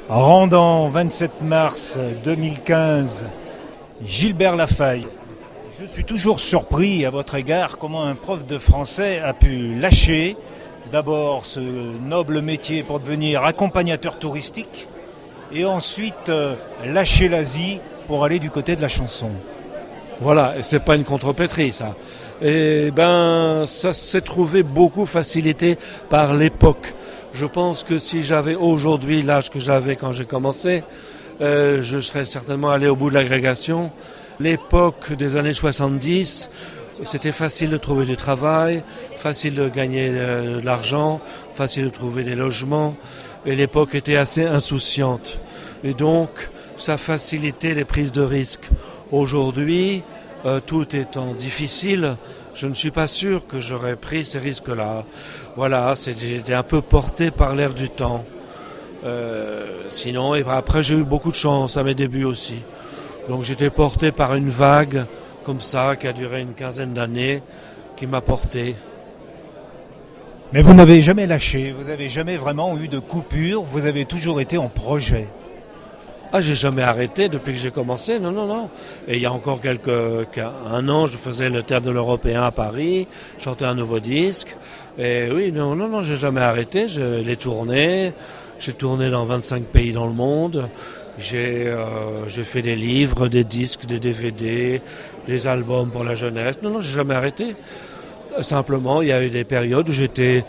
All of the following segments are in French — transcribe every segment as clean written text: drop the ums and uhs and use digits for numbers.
Rendant 27 mars 2015, Gilbert Lafaye. Je suis toujours surpris à votre égard comment un prof de français a pu lâcher d'abord ce noble métier pour devenir accompagnateur touristique et ensuite lâcher l'Asie pour aller du côté de la chanson. Voilà, et c'est pas une contrepétrie ça. Et ça s'est trouvé beaucoup facilité par l'époque. Je pense que si j'avais aujourd'hui l'âge que j'avais quand j'ai commencé, je serais certainement allé au bout de l'agrégation. L'époque des années 70, c'était facile de trouver du travail, facile de gagner de l'argent, facile de trouver des logements. Et l'époque était assez insouciante. Et donc, ça facilitait les prises de risques. Aujourd'hui, tout étant difficile, je ne suis pas sûr que j'aurais pris ces risques-là. Voilà, j'étais un peu porté par l'air du temps. Sinon, et après j'ai eu beaucoup de chance à mes débuts aussi. Donc j'étais porté par une vague comme ça qui a duré une quinzaine d'années, qui m'a porté. Mais vous n'avez jamais lâché, vous n'avez jamais vraiment eu de coupure, vous avez toujours été en projet. Ah, j'ai jamais arrêté depuis que j'ai commencé, non. Et il y a encore un an, je faisais le Théâtre de l'Européen à Paris, chantais un nouveau disque. Et oui, non, j'ai jamais arrêté, je l'ai tourné. J'ai tourné dans 25 pays dans le monde. J'ai fait des livres, des disques, des DVD, des albums pour la jeunesse. Non, j'ai jamais arrêté. Simplement, il y a eu des périodes où j'étais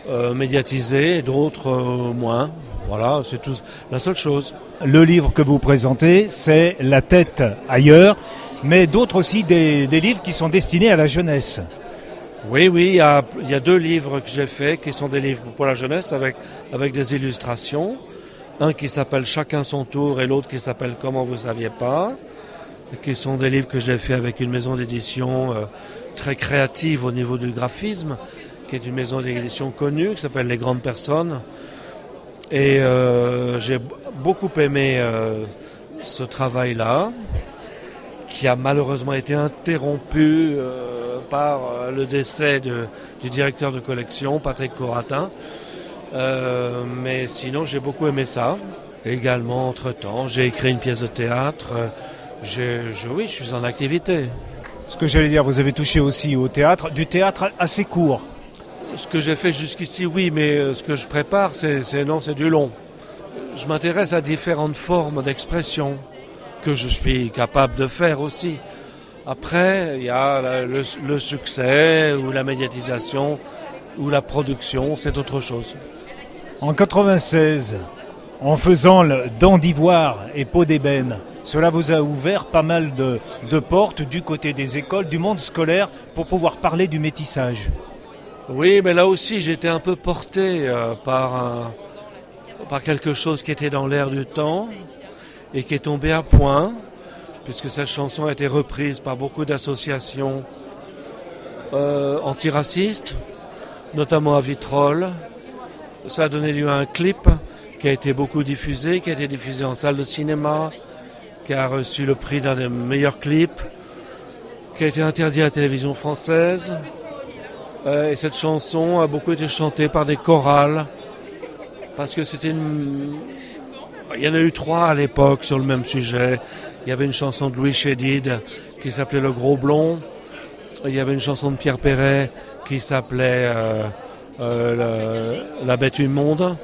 médiatisé, d'autres moins. Voilà, c'est tout, la seule chose. Le livre que vous présentez, c'est La tête ailleurs, mais d'autres aussi des livres qui sont destinés à la jeunesse. Oui, il y a 2 livres que j'ai faits qui sont des livres pour la jeunesse avec des illustrations. Un qui s'appelle Chacun son tour et l'autre qui s'appelle Comment vous saviez pas, qui sont des livres que j'ai faits avec une maison d'édition très créative au niveau du graphisme, qui est une maison d'édition connue, qui s'appelle Les Grandes Personnes. Et j'ai beaucoup aimé ce travail-là, qui a malheureusement été interrompu par le décès du directeur de collection, Patrick Coratin. Mais sinon, j'ai beaucoup aimé ça. Également, entre-temps, j'ai écrit une pièce de théâtre. Oui, je suis en activité. Ce que j'allais dire, vous avez touché aussi au théâtre, du théâtre assez court. Ce que j'ai fait jusqu'ici, oui, mais ce que je prépare, c'est du long. Je m'intéresse à différentes formes d'expression que je suis capable de faire aussi. Après, il y a le succès ou la médiatisation ou la production, c'est autre chose. En 96, en faisant le Dents d'Ivoire et Peau d'ébène, cela vous a ouvert pas mal de portes du côté des écoles, du monde scolaire, pour pouvoir parler du métissage. Oui, mais là aussi, j'étais un peu porté par quelque chose qui était dans l'air du temps et qui est tombé à point, puisque cette chanson a été reprise par beaucoup d'associations antiracistes, notamment à Vitrolles. Ça a donné lieu à un clip qui a été beaucoup diffusé, qui a été diffusé en salle de cinéma, qui a reçu le prix d'un des meilleurs clips, qui a été interdit à la télévision française. Et cette chanson a beaucoup été chantée par des chorales, parce que il y en a eu 3 à l'époque sur le même sujet. Il y avait une chanson de Louis Chédid qui s'appelait Le Gros Blond. Il y avait une chanson de Pierre Perret qui s'appelait La Bête Immonde.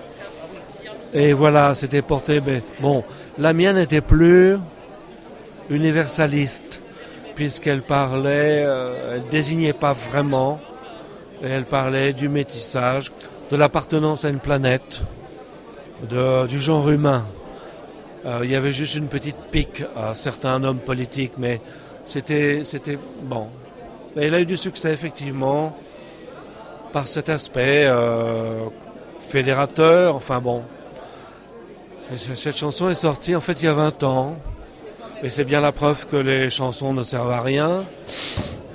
Et voilà, c'était porté. Mais bon, la mienne n'était plus universaliste, puisqu'elle parlait, elle désignait pas vraiment. Et elle parlait du métissage, de l'appartenance à une planète, du genre humain. Il y avait juste une petite pique à certains hommes politiques, mais c'était bon. Et elle a eu du succès, effectivement, par cet aspect fédérateur. Enfin bon, cette chanson est sortie en fait il y a 20 ans. Et c'est bien la preuve que les chansons ne servent à rien,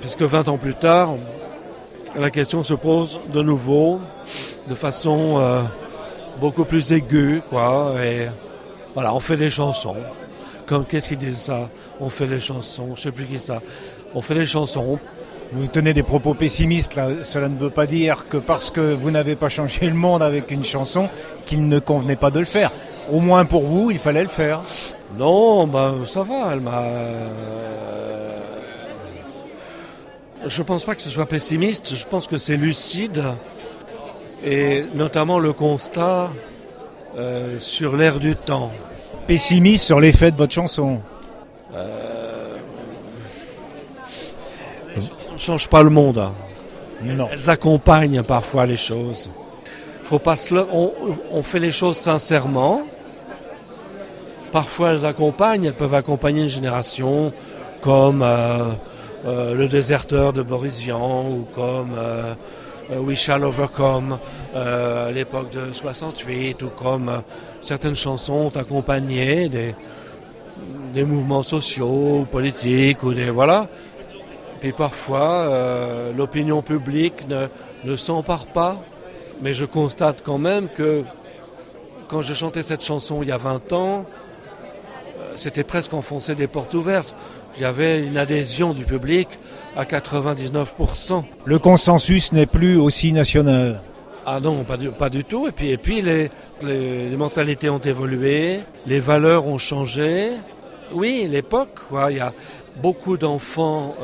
puisque 20 ans plus tard, la question se pose de nouveau, de façon beaucoup plus aiguë, quoi. Et voilà, on fait des chansons. Qu'est-ce qu'ils disent ça ? On fait des chansons, je sais plus qui ça. On fait des chansons. Vous tenez des propos pessimistes, là. Cela ne veut pas dire que parce que vous n'avez pas changé le monde avec une chanson, qu'il ne convenait pas de le faire. Au moins pour vous, il fallait le faire. Non, ça va, elle m'a... Je pense pas que ce soit pessimiste, je pense que c'est lucide. Et notamment le constat sur l'air du temps. Pessimiste sur l'effet de votre chanson. Elles ne changent pas le monde. Non. Elles accompagnent parfois les choses. Faut pas on fait les choses sincèrement. Parfois elles accompagnent, elles peuvent accompagner une génération comme Le Déserteur de Boris Vian ou comme We Shall Overcome à l'époque de 68 ou comme certaines chansons ont accompagné des mouvements sociaux ou politiques ou des voilà. Puis parfois l'opinion publique ne s'empare pas, mais je constate quand même que quand je chantais cette chanson il y a 20 ans, c'était presque enfoncer des portes ouvertes. Il y avait une adhésion du public à 99%. Le consensus n'est plus aussi national. Ah non, pas du tout. Et puis les mentalités ont évolué, les valeurs ont changé. Oui, l'époque, quoi. Il y a beaucoup d'enfants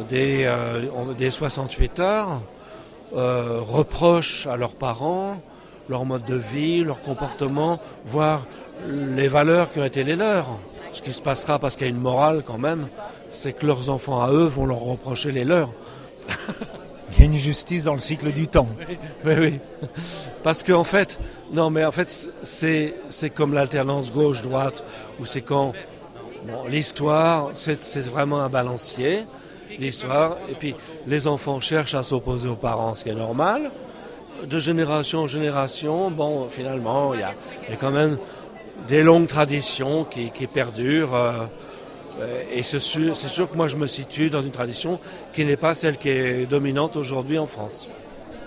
des 68 heures reprochent à leurs parents leur mode de vie, leur comportement, voire les valeurs qui ont été les leurs. Ce qui se passera, parce qu'il y a une morale quand même, c'est que leurs enfants à eux vont leur reprocher les leurs. Il y a une justice dans le cycle du temps. Oui. Parce qu'en fait, c'est comme l'alternance gauche-droite, où c'est quand l'histoire, c'est vraiment un balancier, l'histoire, et puis les enfants cherchent à s'opposer aux parents, ce qui est normal. De génération en génération, finalement, il y a quand même des longues traditions qui perdurent. Et c'est sûr que moi je me situe dans une tradition qui n'est pas celle qui est dominante aujourd'hui en France.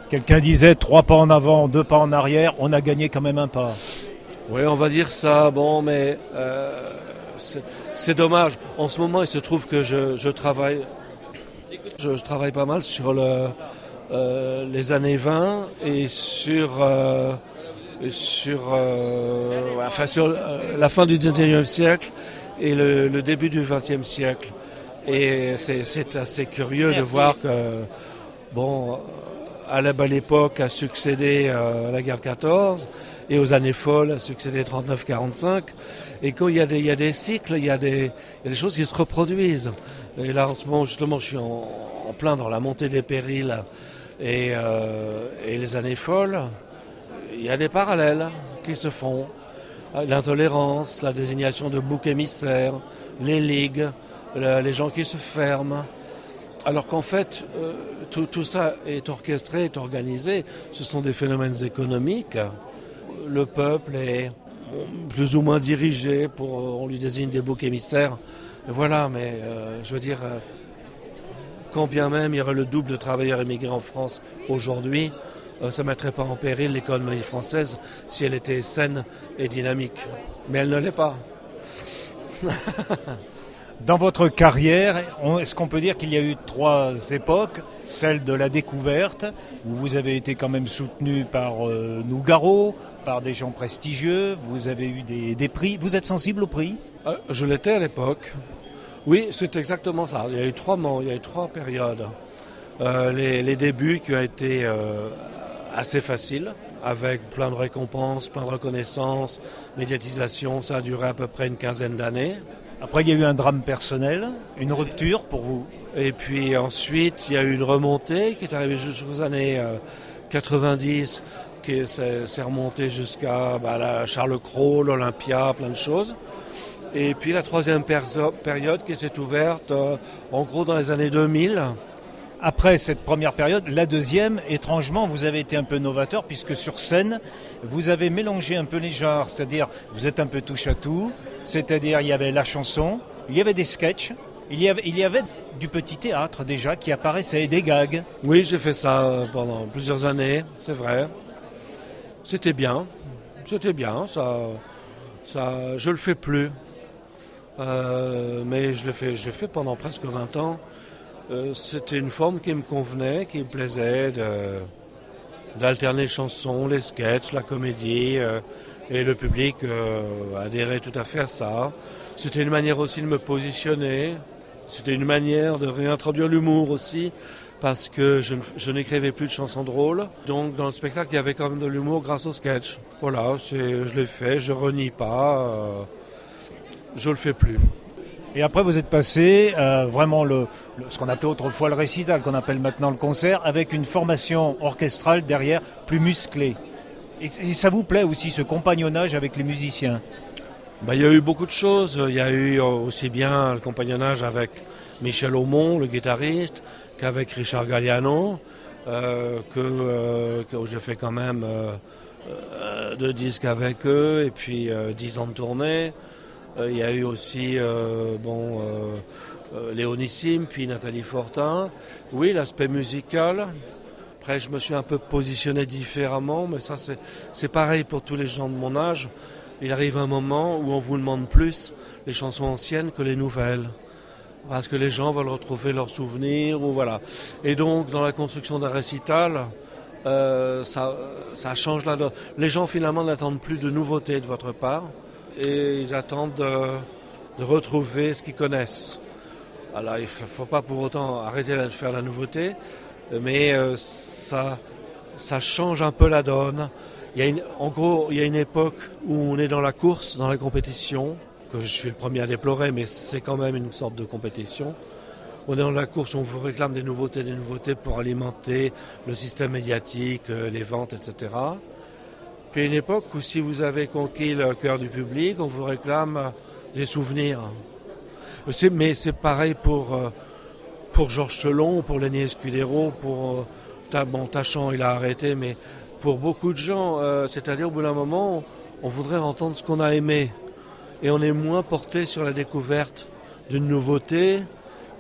Quelqu'un disait 3 pas en avant, 2 pas en arrière, on a gagné quand même un pas. Oui, on va dire ça, mais c'est dommage. En ce moment, il se trouve que je travaille pas mal sur les années 20 et sur la fin du 19e siècle et le début du 20e siècle. Et c'est assez curieux de voir que, à la belle époque a succédé la guerre de 14 et aux années folles a succédé 39-45. Et quand il y a des cycles, il y a des choses qui se reproduisent. Et là, en ce moment, justement, je suis en plein dans la montée des périls et les années folles. Il y a des parallèles qui se font. L'intolérance, la désignation de boucs émissaires, les ligues, les gens qui se ferment. Alors qu'en fait, tout ça est orchestré, est organisé. Ce sont des phénomènes économiques. Le peuple est plus ou moins dirigé, on lui désigne des boucs émissaires. Et voilà, mais je veux dire, quand bien même il y aurait le double de travailleurs immigrés en France aujourd'hui, ça ne mettrait pas en péril l'économie française si elle était saine et dynamique. Mais elle ne l'est pas. Dans votre carrière, est-ce qu'on peut dire qu'il y a eu 3 époques? Celle de la découverte, où vous avez été quand même soutenu par Nougaro, par des gens prestigieux, vous avez eu des prix. Vous êtes sensible aux prix? Je l'étais à l'époque. Oui, c'est exactement ça. Il y a eu 3 périodes. Les débuts qui ont été assez faciles, avec plein de récompenses, plein de reconnaissances, médiatisation. Ça a duré à peu près une 15aine d'années. Après, il y a eu un drame personnel, une rupture pour vous. Et puis ensuite, il y a eu une remontée qui est arrivée jusqu'aux années 90, qui s'est remontée jusqu'à la Charles Cros, l'Olympia, plein de choses. Et puis la 3e période qui s'est ouverte en gros dans les années 2000. Après cette première période, la deuxième, étrangement, vous avez été un peu novateur puisque sur scène, vous avez mélangé un peu les genres, c'est-à-dire vous êtes un peu touche à tout, c'est-à-dire il y avait la chanson, il y avait des sketchs, il y avait du petit théâtre déjà qui apparaissait, des gags. Oui, j'ai fait ça pendant plusieurs années, c'est vrai. C'était bien, ça, je le fais plus, mais je l'ai fait pendant presque 20 ans. C'était une forme qui me convenait, qui me plaisait, d'alterner les chansons, les sketchs, la comédie, Et le public adhérait tout à fait à ça. C'était une manière aussi de me positionner. C'était une manière de réintroduire l'humour aussi, parce que je n'écrivais plus de chansons drôles. Donc dans le spectacle, il y avait quand même de l'humour grâce au sketch. Voilà, je l'ai fait, je renie pas, je le fais plus. Et après, vous êtes passé vraiment ce qu'on appelait autrefois le récital, qu'on appelle maintenant le concert, avec une formation orchestrale derrière plus musclée. Et ça vous plaît aussi, ce compagnonnage avec les musiciens? Il y a eu beaucoup de choses. Il y a eu aussi bien le compagnonnage avec Michel Aumont, le guitariste, qu'avec Richard Galliano, que j'ai fait quand même 2 disques avec eux, et puis 10 ans de tournée. Il y a eu aussi Léonissime, puis Nathalie Fortin. Oui, l'aspect musical. Après, je me suis un peu positionné différemment, mais ça, c'est pareil pour tous les gens de mon âge. Il arrive un moment où on vous demande plus les chansons anciennes que les nouvelles. Parce que les gens veulent retrouver leurs souvenirs, ou voilà. Et donc, dans la construction d'un récital, ça change la donne. Les gens, finalement, n'attendent plus de nouveautés de votre part. Et ils attendent de retrouver ce qu'ils connaissent. Alors, il ne faut pas pour autant arrêter de faire la nouveauté, mais ça change un peu la donne. En gros, il y a une époque où on est dans la course, dans la compétition, que je suis le premier à déplorer, mais c'est quand même une sorte de compétition. On est dans la course, on vous réclame des nouveautés pour alimenter le système médiatique, les ventes, etc. Puis une époque où si vous avez conquis le cœur du public, on vous réclame des souvenirs. Mais c'est pareil pour Georges Chelon, pour Lenny Escudero, pour Tachant, il a arrêté, mais pour beaucoup de gens, c'est-à-dire au bout d'un moment, on voudrait entendre ce qu'on a aimé. Et on est moins porté sur la découverte d'une nouveauté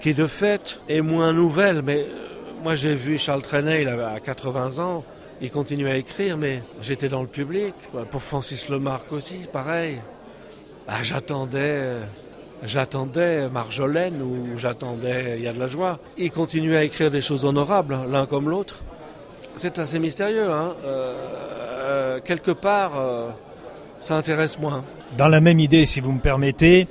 qui, de fait, est moins nouvelle. Mais moi, j'ai vu Charles Trenet, il avait 80 ans, il continue à écrire, mais j'étais dans le public. Pour Francis Lemarque aussi, pareil. J'attendais Marjolaine ou j'attendais Il y a de la joie. Ils continuaient à écrire des choses honorables, l'un comme l'autre. C'est assez mystérieux, hein. Quelque part, ça intéresse moins. Dans la même idée, si vous me permettez,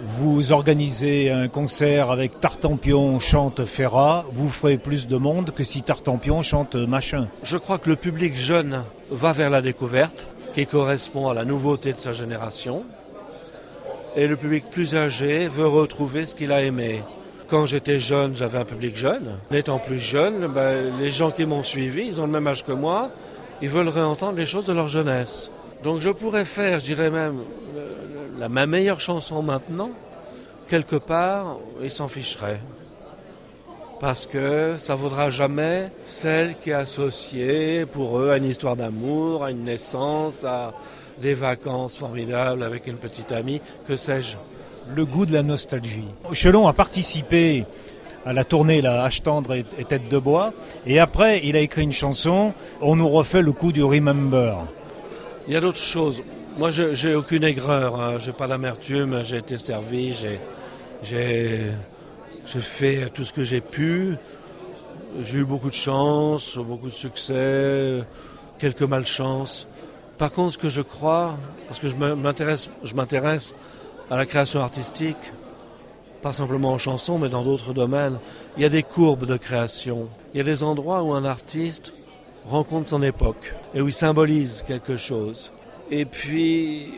vous organisez un concert avec Tartampion chante Ferrat, vous ferez plus de monde que si Tartampion chante machin. Je crois que le public jeune va vers la découverte, qui correspond à la nouveauté de sa génération. Et le public plus âgé veut retrouver ce qu'il a aimé. Quand j'étais jeune, j'avais un public jeune. N'étant plus jeune, les gens qui m'ont suivi, ils ont le même âge que moi, ils veulent réentendre les choses de leur jeunesse. Donc je pourrais faire, je dirais même, ma meilleure chanson maintenant, quelque part, ils s'en ficheraient. Parce que ça ne vaudra jamais celle qui est associée pour eux à une histoire d'amour, à une naissance, à des vacances formidables avec une petite amie, que sais-je. Le goût de la nostalgie. Chelon a participé à la tournée La Hache tendre et tête de bois, et après il a écrit une chanson, on nous refait le coup du Remember. Il y a d'autres choses. Moi j'ai aucune aigreur, hein. J'ai pas d'amertume, j'ai été servi, j'ai fait tout ce que j'ai pu, j'ai eu beaucoup de chance, beaucoup de succès, quelques malchances. Par contre, ce que je crois, parce que je m'intéresse à la création artistique, pas simplement en chanson, mais dans d'autres domaines, il y a des courbes de création. Il y a des endroits où un artiste rencontre son époque et où il symbolise quelque chose. Et puis,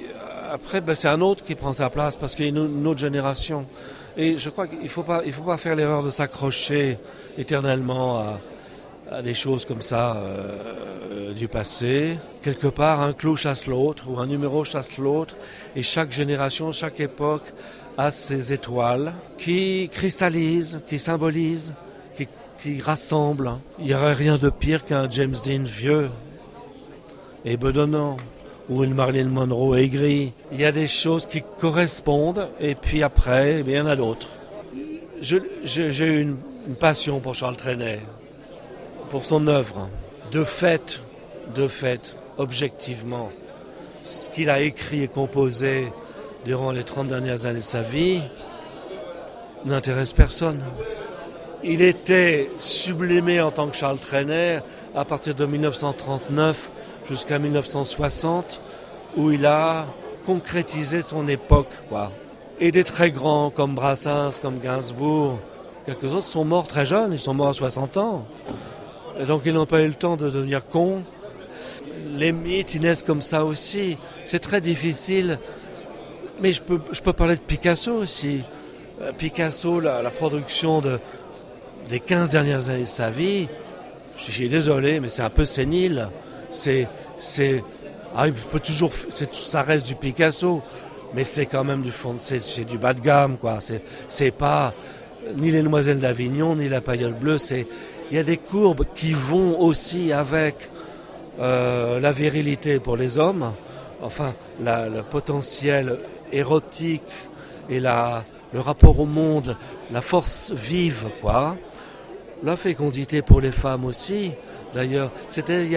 après, c'est un autre qui prend sa place parce qu'il y a une autre génération. Et je crois qu'il ne faut pas faire l'erreur de s'accrocher éternellement à des choses comme ça du passé. Quelque part, un clou chasse l'autre ou un numéro chasse l'autre. Et chaque génération, chaque époque a ses étoiles qui cristallisent, qui symbolisent, qui rassemblent. Il n'y aurait rien de pire qu'un James Dean vieux et bedonnant ou une Marilyn Monroe aigrie. Il y a des choses qui correspondent et puis après, il y en a d'autres. J'ai eu une passion pour Charles Trenet, pour son œuvre. De fait, objectivement, ce qu'il a écrit et composé durant les 30 dernières années de sa vie n'intéresse personne. Il était sublimé en tant que Charles Trenet à partir de 1939 jusqu'à 1960, où il a concrétisé son époque, quoi. Et des très grands comme Brassens, comme Gainsbourg, quelques autres sont morts très jeunes, ils sont morts à 60 ans. Et donc ils n'ont pas eu le temps de devenir cons. Les mythes, ils naissent comme ça aussi. C'est très difficile. Mais je peux parler de Picasso aussi. Picasso, la production des 15 dernières années de sa vie, je suis désolé, mais c'est un peu sénile. Il peut toujours, ça reste du Picasso, mais c'est quand même du fond, c'est du bas de gamme, quoi. C'est pas ni les Demoiselles d'Avignon, ni la Paillole Bleue. Il y a des courbes qui vont aussi avec la virilité pour les hommes, enfin le potentiel érotique et le rapport au monde, la force vive, quoi. La fécondité pour les femmes aussi. D'ailleurs, il y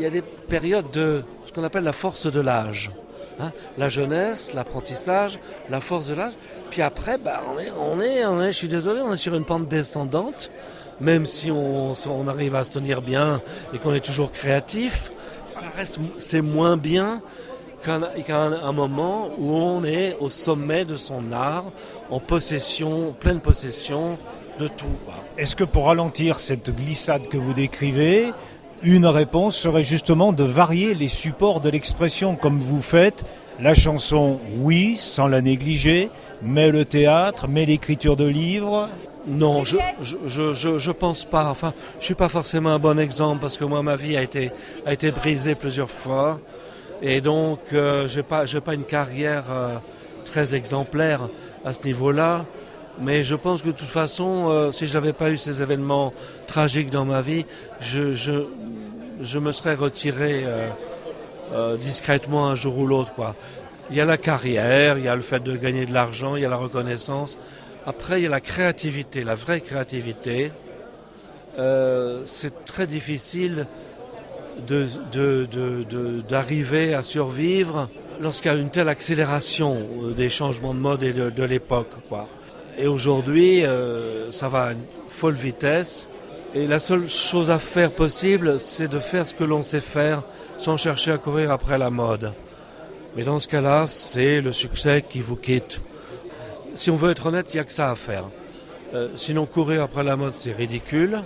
a des périodes de ce qu'on appelle la force de l'âge. Hein, la jeunesse, l'apprentissage, la force de l'âge. Puis après, je suis désolé, on est sur une pente descendante. Même si on arrive à se tenir bien et qu'on est toujours créatif, c'est moins bien qu'à un moment où on est au sommet de son art, pleine possession de tout, quoi. Est-ce que pour ralentir cette glissade que vous décrivez, une réponse serait justement de varier les supports de l'expression comme vous faites? La chanson, oui, sans la négliger, mais le théâtre, mais l'écriture de livres? Non, je pense pas. Enfin, je suis pas forcément un bon exemple parce que moi, ma vie a été brisée plusieurs fois. Et donc, j'ai pas une carrière très exemplaire à ce niveau-là. Mais je pense que de toute façon, si je n'avais pas eu ces événements tragiques dans ma vie, je me serais retiré discrètement un jour ou l'autre, quoi. Il y a la carrière, il y a le fait de gagner de l'argent, il y a la reconnaissance. Après, il y a la créativité, la vraie créativité. C'est très difficile d'arriver à survivre lorsqu'il y a une telle accélération des changements de mode et de l'époque, quoi. Et aujourd'hui, ça va à une folle vitesse. Et la seule chose à faire possible, c'est de faire ce que l'on sait faire sans chercher à courir après la mode. Mais dans ce cas-là, c'est le succès qui vous quitte. Si on veut être honnête, il n'y a que ça à faire. Sinon, courir après la mode, c'est ridicule.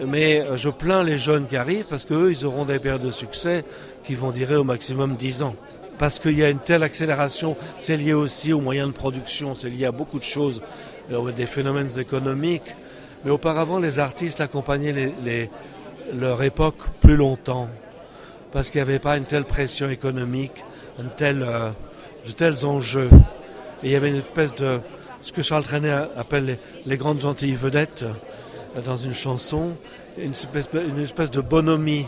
Mais je plains les jeunes qui arrivent parce qu'eux, ils auront des périodes de succès qui vont durer au maximum 10 ans. Parce qu'il y a une telle accélération, c'est lié aussi aux moyens de production, c'est lié à beaucoup de choses, des phénomènes économiques. Mais auparavant, les artistes accompagnaient leur époque plus longtemps, parce qu'il n'y avait pas une telle pression économique, de tels enjeux. Et il y avait une espèce de, ce que Charles Trenet appelle les grandes gentilles vedettes dans une chanson, une espèce de bonhomie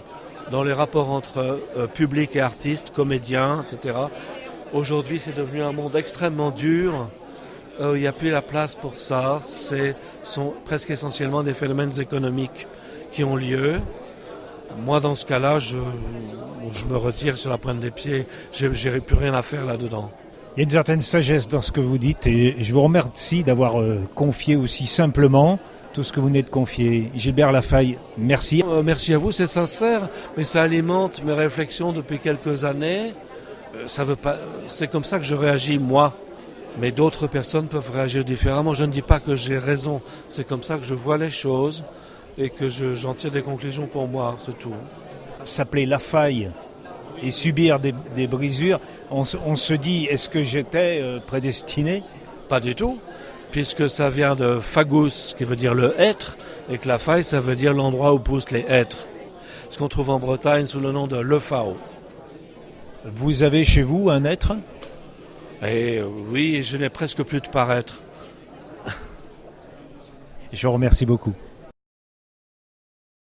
dans les rapports entre public et artistes, comédiens, etc. Aujourd'hui, c'est devenu un monde extrêmement dur. Il n'y a plus la place pour ça. Ce sont presque essentiellement des phénomènes économiques qui ont lieu. Moi, dans ce cas-là, je me retire sur la pointe des pieds. Je n'ai plus rien à faire là-dedans. Il y a une certaine sagesse dans ce que vous dites et je vous remercie d'avoir confié aussi simplement tout ce que vous venez de confier. Gilbert Lafaye, merci. Merci à vous, c'est sincère, mais ça alimente mes réflexions depuis quelques années. C'est comme ça que je réagis, moi. Mais d'autres personnes peuvent réagir différemment. Je ne dis pas que j'ai raison. C'est comme ça que je vois les choses et que j'en tire des conclusions pour moi, c'est tout. S'appeler Lafaye et subir des brisures, on se dit, est-ce que j'étais prédestiné? Pas du tout, puisque ça vient de fagus, qui veut dire le être, et que la faille, ça veut dire l'endroit où poussent les hêtres. Ce qu'on trouve en Bretagne sous le nom de le fao. Vous avez chez vous un être? Et oui, je n'ai presque plus de paraître. Je vous remercie beaucoup.